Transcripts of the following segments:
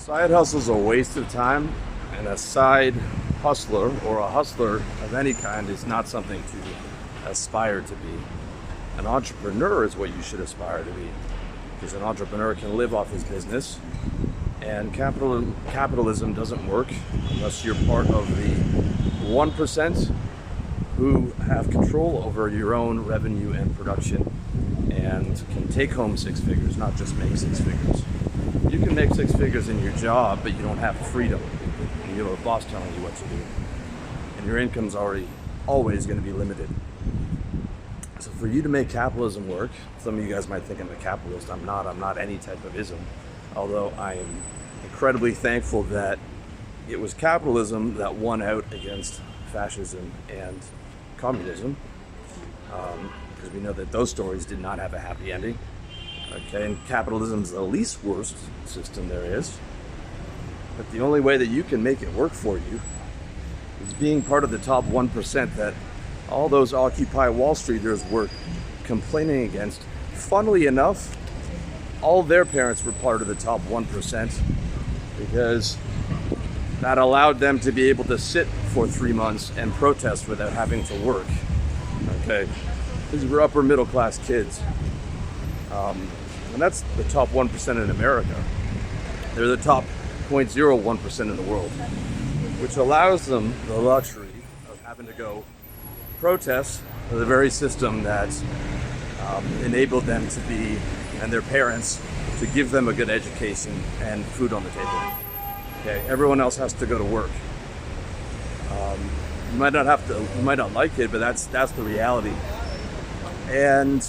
Side hustle is a waste of time, and a side hustler or a hustler of any kind is not something to aspire to be. An entrepreneur is what you should aspire to be, because an entrepreneur can live off his business, and capitalism doesn't work unless you're part of the 1% who have control over your own revenue and production and can take home six figures, not just make six figures. You can make six figures in your job, but you don't have freedom. You have a boss telling you what to do. And your income's always going to be limited. So for you to make capitalism work, some of you guys might think I'm a capitalist. I'm not any type of ism. Although I am incredibly thankful that it was capitalism that won out against fascism and communism. Because we know that those stories did not have a happy ending. Okay, and capitalism is the least worst system there is. But the only way that you can make it work for you is being part of the top 1% that all those Occupy Wall Streeters were complaining against. Funnily enough, all their parents were part of the top 1% because that allowed them to be able to sit for 3 months and protest without having to work. Okay, these were upper middle class kids. And that's the top 1% in America. They're the top 0.01% in the world, which allows them the luxury of having to go protest the very system that enabled them to be, and their parents, to give them a good education and food on the table. Okay, everyone else has to go to work. You might not like it, but that's the reality. And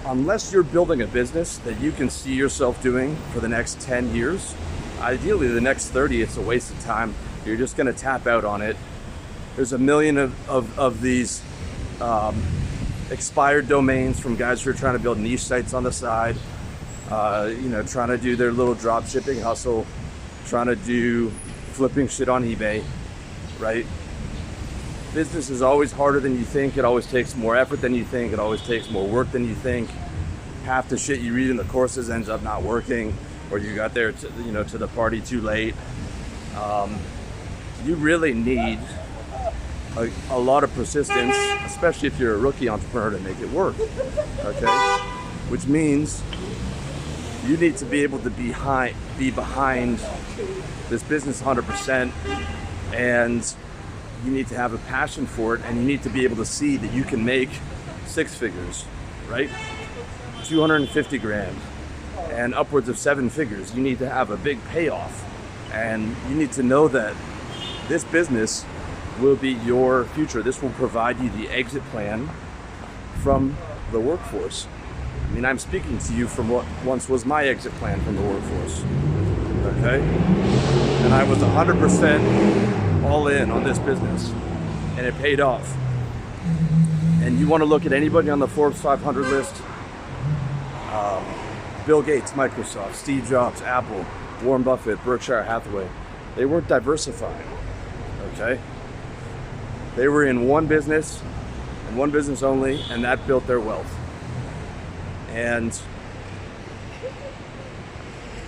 unless you're building a business that you can see yourself doing for the next 10 years, ideally the next 30, it's a waste of time. You're just going to tap out on it. There's a million of these expired domains from guys who are trying to build niche sites on the side, trying to do their little drop shipping hustle, trying to do flipping shit on eBay, right? Business is always harder than you think. It always takes more effort than you think. It always takes more work than you think. Half the shit you read in the courses ends up not working, or you got there to the party too late. You really need a lot of persistence, especially if you're a rookie entrepreneur, to make it work. Okay, which means you need to be able to be behind this business 100%, and you need to have a passion for it, and you need to be able to see that you can make six figures, right? 250 grand and upwards of 7 figures. You need to have a big payoff, and you need to know that this business will be your future. This will provide you the exit plan from the workforce. I mean, I'm speaking to you from what once was my exit plan from the workforce, okay? And I was 100% all in on this business, and it paid off. And you want to look at anybody on the Forbes 500 list, Bill Gates, Microsoft, Steve Jobs, Apple, Warren Buffett, Berkshire Hathaway, they weren't diversifying, okay? They were in one business and one business only, and that built their wealth. And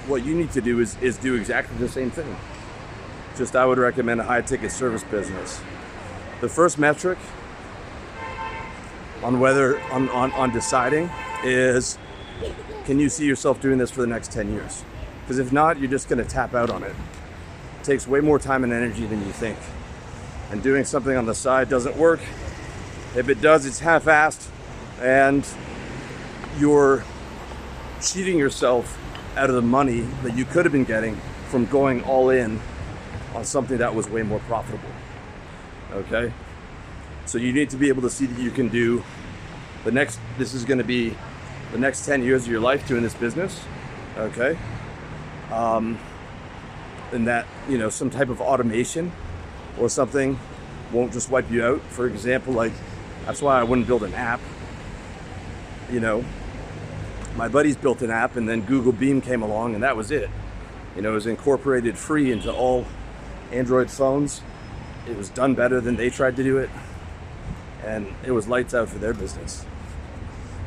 what you need to do is do exactly the same thing. Just I would recommend a high ticket service business. The first metric on deciding is, can you see yourself doing this for the next 10 years? Because if not, you're just going to tap out on it. It takes way more time and energy than you think. And doing something on the side doesn't work. If it does, it's half-assed, and you're cheating yourself out of the money that you could have been getting from going all in on something that was way more profitable. Okay? So you need to be able to see that you can do this is going to be the next 10 years of your life doing this business. Okay? And that, some type of automation or something won't just wipe you out. For example, that's why I wouldn't build an app. My buddies built an app, and then Google Beam came along, and that was it. It was incorporated free into all Android phones. It was done better than they tried to do it, and it was lights out for their business,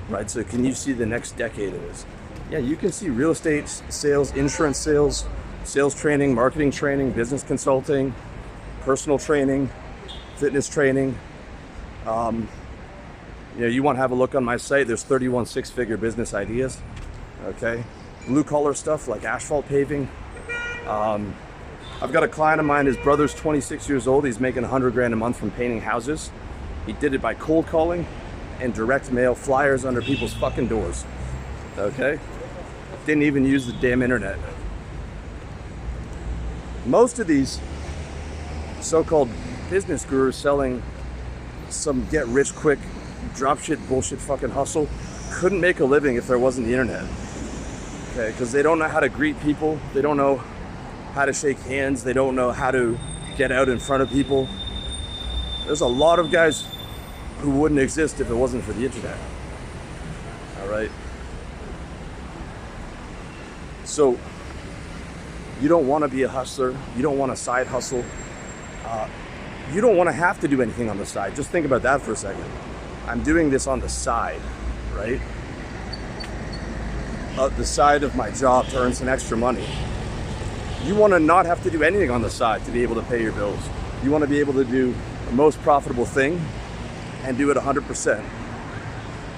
right? So can you see the next decade of this? Yeah, you can see real estate sales, insurance sales, sales training, marketing training, business consulting, personal training, fitness training. You want to have a look on my site. There's 31 six-figure business ideas. Okay, blue collar stuff like asphalt paving. I've got a client of mine, his brother's 26 years old. He's making 100 grand a month from painting houses. He did it by cold calling and direct mail flyers under people's fucking doors. Okay, didn't even use the damn internet. Most of these so-called business gurus selling some get rich quick dropshit bullshit fucking hustle couldn't make a living if there wasn't the internet. Okay, because they don't know how to greet people, they don't know how to shake hands, they don't know how to get out in front of people. There's a lot of guys who wouldn't exist if it wasn't for the internet. All right. So you don't want to be a hustler, you don't want to side hustle, you don't want to have to do anything on the side. Just think about that for a second. I'm doing this on the side, right? The side of my job to earn some extra money. You want to not have to do anything on the side to be able to pay your bills. You want to be able to do the most profitable thing and do it 100%.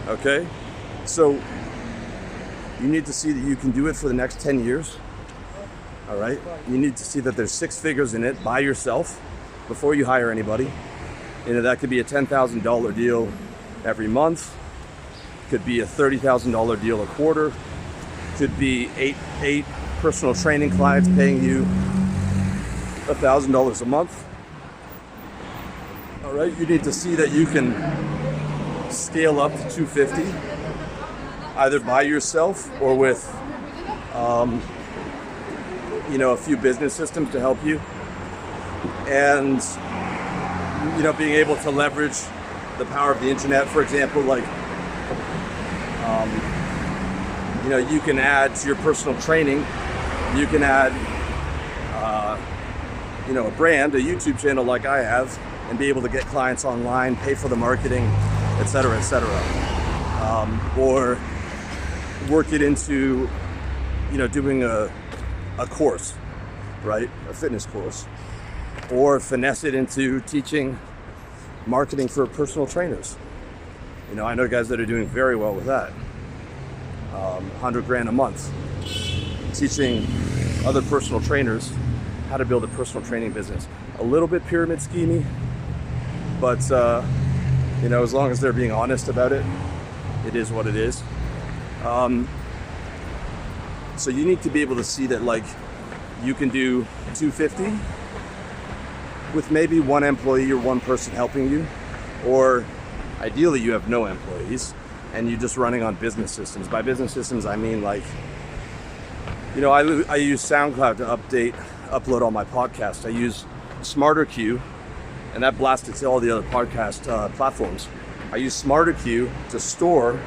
Okay? So you need to see that you can do it for the next 10 years. All right? You need to see that there's 6 figures in it by yourself before you hire anybody. That could be a $10,000 deal every month. Could be a $30,000 deal a quarter. Could be eight personal training clients paying you $1,000 a month. All right, you need to see that you can scale up to 250, either by yourself or with, a few business systems to help you, and being able to leverage the power of the internet. For example, like, you can add to your personal training, you can add, a brand, a YouTube channel like I have, and be able to get clients online, pay for the marketing, et cetera, or work it into, doing a course, right? A fitness course, or finesse it into teaching marketing for personal trainers. I know guys that are doing very well with that. 100 grand a month, teaching other personal trainers how to build a personal training business. A little bit pyramid schemey, but as long as they're being honest about it, it is what it is. So you need to be able to see that, like, you can do 250 with maybe one employee or one person helping you, or ideally you have no employees and you're just running on business systems. By business systems, I mean, like, I use SoundCloud to upload all my podcasts. I use SmarterQ, and that blasts it to all the other podcast platforms. I use SmarterQ to store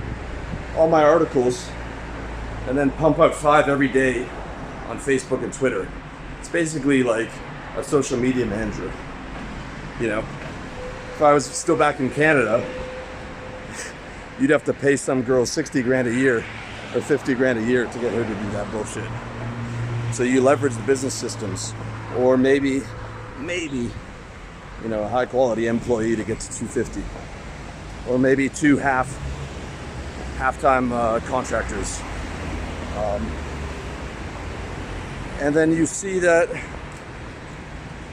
all my articles and then pump out 5 every day on Facebook and Twitter. It's basically like a social media manager. If I was still back in Canada, you'd have to pay some girl 60 grand a year or 50 grand a year to get her to do that bullshit. So you leverage the business systems, or maybe, a high quality employee to get to 250, or maybe 2 half-time contractors. And then you see that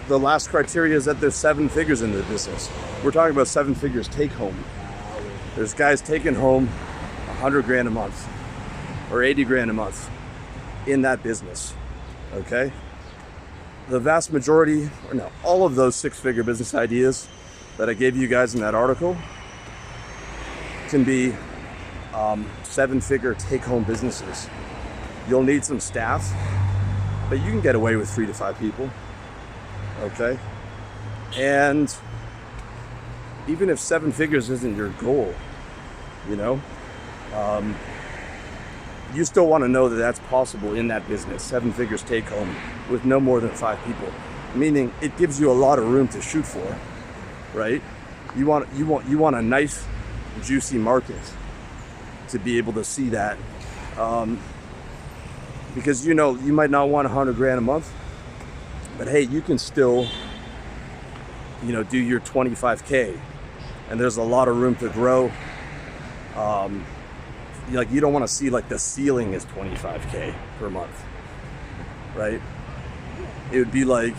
the last criteria is that there's 7 figures in the business. We're talking about 7 figures take home. There's guys taking home 100 grand a month or 80 grand a month in that business. Okay? The vast majority, or no, all of those 6-figure business ideas that I gave you guys in that article can be 7-figure take-home businesses. You'll need some staff, but you can get away with 3 to 5 people. Okay? And even if 7 figures isn't your goal, you still want to know that that's possible in that business. 7 figures take home with no more than 5 people, meaning it gives you a lot of room to shoot for, right? You want a nice, juicy market to be able to see that. because you know, you might not want 100 grand a month, but hey, you can still, you know, do your 25K, and there's a lot of room to grow. Like, you don't want to see like the ceiling is 25K per month, right? It would be like,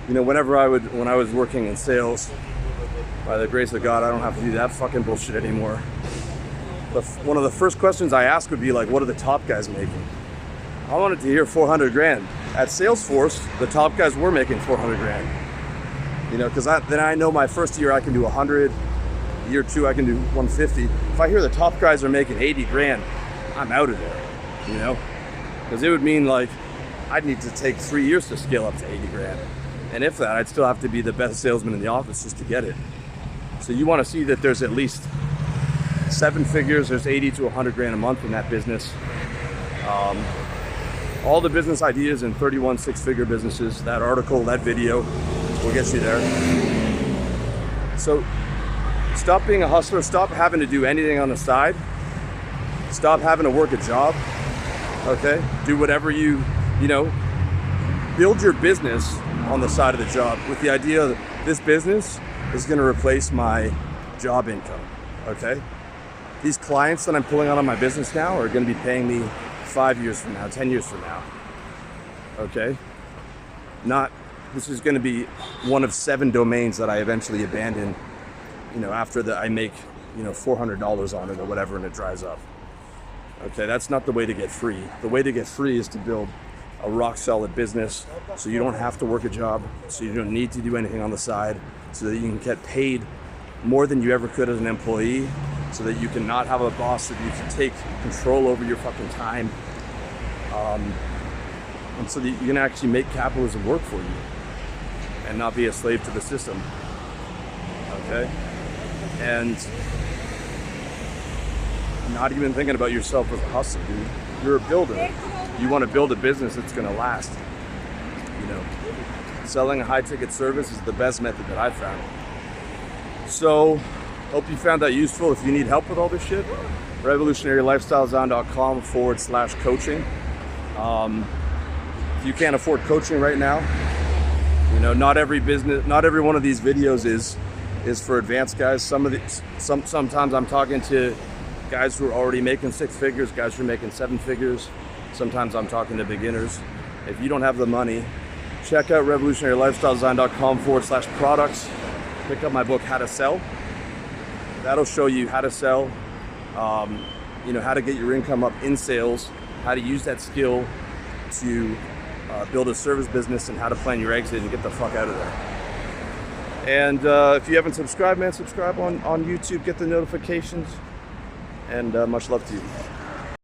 you know, when I was working in sales, by the grace of God, I don't have to do that fucking bullshit anymore. But one of the first questions I asked would be like, what are the top guys making? I wanted to hear 400 grand. At Salesforce, the top guys were making 400 grand. You know, because then I know my first year I can do 100, year 2 I can do 150. If I hear the top guys are making 80 grand, I'm out of there, you know? Because it would mean like, I'd need to take 3 years to scale up to 80 grand. And if that, I'd still have to be the best salesman in the office just to get it. So you want to see that there's at least 7 figures, there's 80 to 100 grand a month in that business. All the business ideas in 31 6-figure businesses, that article, that video will get you there. So stop being a hustler, stop having to do anything on the side, stop having to work a job, okay? Do whatever you know, build your business on the side of the job with the idea that this business is gonna replace my job income, okay? These clients that I'm pulling on my business now are gonna be paying me 5 years from now, 10 years from now, okay? This is gonna be one of 7 domains that I eventually abandon, you know, after I make, you know, $400 on it or whatever and it dries up. Okay, that's not the way to get free. The way to get free is to build a rock solid business so you don't have to work a job, so you don't need to do anything on the side, so that you can get paid more than you ever could as an employee, so that you can not have a boss, so that you can take control over your fucking time, and so that you can actually make capitalism work for you and not be a slave to the system, okay? And not even thinking about yourself as a hustler, dude. You're a builder. You want to build a business that's going to last. You know, selling a high-ticket service is the best method that I've found. So, hope you found that useful. If you need help with all this shit, revolutionarylifestylezone.com/coaching. If you can't afford coaching right now, you know, not every one of these videos is for advanced guys. Sometimes I'm talking to guys who are already making 6 figures, guys who are making 7 figures. Sometimes I'm talking to beginners. If you don't have the money, check out revolutionarylifestylezone.com/products. Pick up my book, How to Sell. That'll show you how to sell, you know, how to get your income up in sales, how to use that skill to build a service business, and how to plan your exit and get the fuck out of there. And if you haven't subscribed, man, subscribe on YouTube, get the notifications, and much love to you.